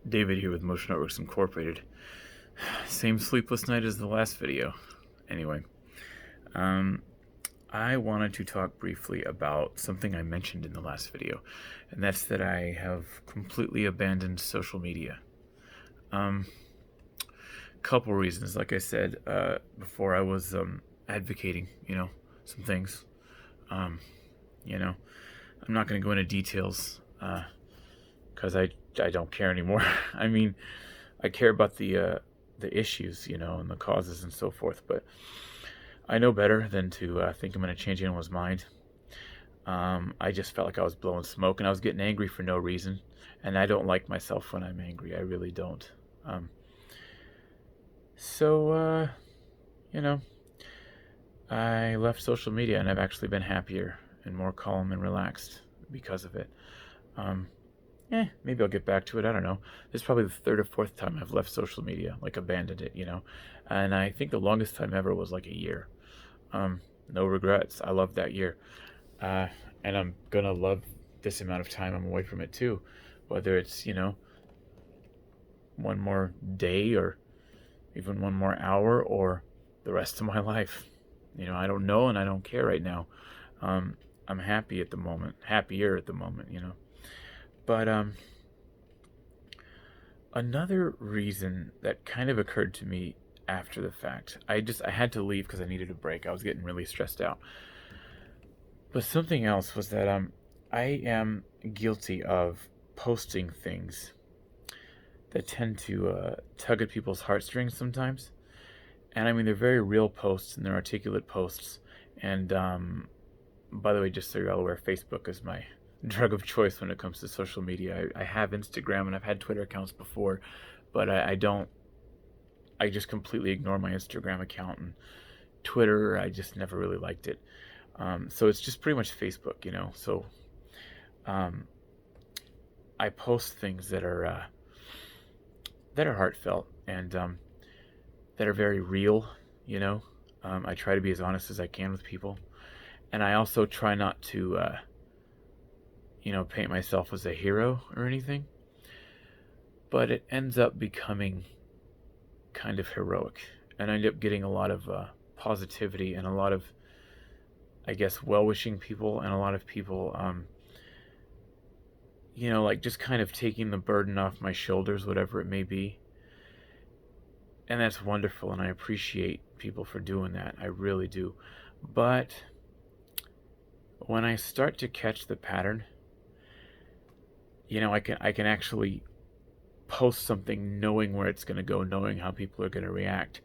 David here with Motion Networks Incorporated. Same sleepless night as the last video. Anyway, um, I wanted to talk briefly about something I mentioned in the last video, and that's that I have completely abandoned social media. Couple reasons. Like I said before, I was advocating, some things. Um, you know, I'm not going to go into details because I don't care anymore. I mean, I care about the issues, and the causes and so forth. But I know better than to think I'm going to change anyone's mind. I just felt like I was blowing smoke, and I was getting angry for no reason. And I don't like myself when I'm angry. I really don't. Um, so, you know, I left social media, and I've actually been happier and more calm and relaxed because of it. Um, Maybe I'll get back to it. I don't know. This is probably the third or fourth time I've left social media, like abandoned it. And I think the longest time ever was like a year. Um, no regrets. I loved that year. Uh, and I'm gonna love this amount of time I'm away from it too. Whether it's, one more day or even one more hour or the rest of my life. I don't know and I don't care right now. I'm happy at the moment, happier at the moment. But another reason that kind of occurred to me after the fact, I had to leave because I needed a break. I was getting really stressed out. But something else was that I am guilty of posting things that tend to tug at people's heartstrings sometimes. And I mean, they're very real posts and they're articulate posts. And by the way, just so you're all aware, Facebook is my drug of choice when it comes to social media. I have Instagram and I've had Twitter accounts before, but I don't. I just completely ignore my Instagram account, and Twitter, I just never really liked it. So it's just pretty much Facebook. So um, I post things that are heartfelt and that are very real. You know, I try to be as honest as I can with people, and I also try not to paint myself as a hero or anything. But it ends up becoming kind of heroic, and I end up getting a lot of positivity and a lot of, I guess, well-wishing people and a lot of people, like just kind of taking the burden off my shoulders, whatever it may be. And that's wonderful, and I appreciate people for doing that. I really do. But when I start to catch the pattern, I can actually post something knowing where it's going to go, knowing how people are going to react.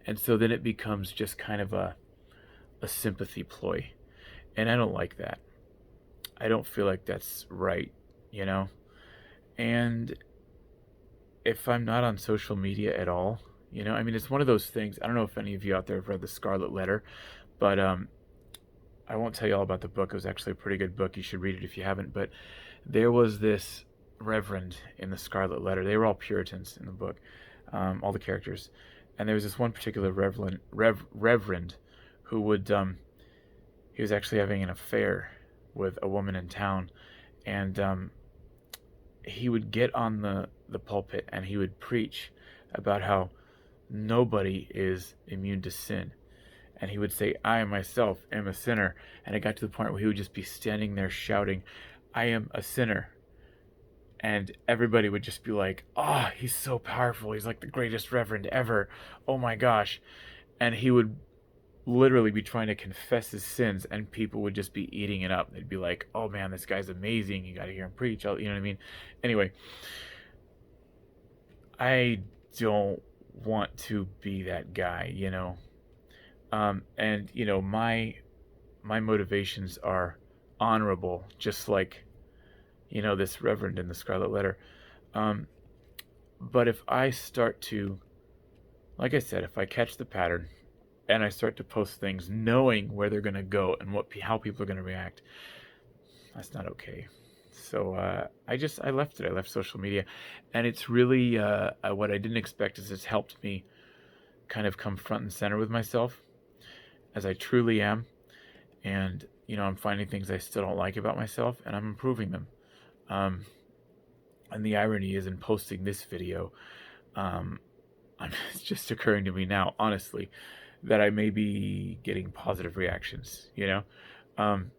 And so then it becomes just kind of a sympathy ploy. And I don't like that. I don't feel like that's right, you know? And if I'm not on social media at all, I mean, it's one of those things. I don't know if any of you out there have read The Scarlet Letter, but I won't tell you all about the book. It was actually a pretty good book. You should read it if you haven't. But there was this reverend in The Scarlet Letter. They were all Puritans in the book, all the characters. And there was this one particular reverend who would, he was actually having an affair with a woman in town. And he would get on the pulpit and he would preach about how nobody is immune to sin. And he would say, I myself am a sinner. And it got to the point where he would just be standing there shouting, I am a sinner. And everybody would just be like, oh, he's so powerful. He's like the greatest reverend ever. Oh my gosh. And he would literally be trying to confess his sins, and people would just be eating it up. They'd be like, oh man, this guy's amazing. You got to hear him preach. You know what I mean? Anyway, I don't want to be that guy. And my motivations are honorable, just like this reverend in the Scarlet Letter. Um, but if I start to, like I said, if I catch the pattern and I start to post things knowing where they're gonna go and how people are gonna react, that's not okay. So I left it. I left social media, and it's really what I didn't expect is it's helped me kind of come front and center with myself as I truly am, and I'm finding things I still don't like about myself, and I'm improving them. Um, And the irony is, in posting this video, um, it's just occurring to me now, honestly, that I may be getting positive reactions, you know? Um,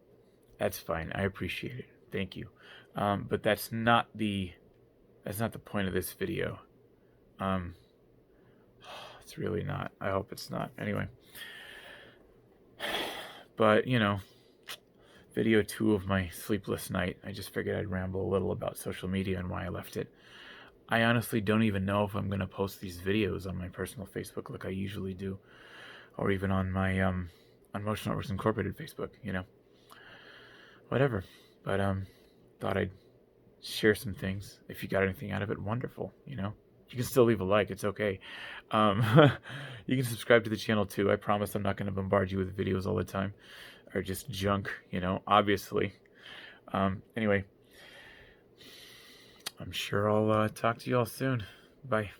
that's fine. I appreciate it. Thank you. But that's not the point of this video. Um, it's really not. I hope it's not. Anyway. But, video 2 of my sleepless night. I just figured I'd ramble a little about social media and why I left it. I honestly don't even know if I'm going to post these videos on my personal Facebook like I usually do, or even on my on Motion Networks Incorporated Facebook, Whatever. But thought I'd share some things. If you got anything out of it, wonderful, You can still leave a like, it's okay. Um, you can subscribe to the channel too. I promise I'm not going to bombard you with videos all the time, or just junk, obviously. Anyway, I'm sure I'll talk to you all soon. Bye.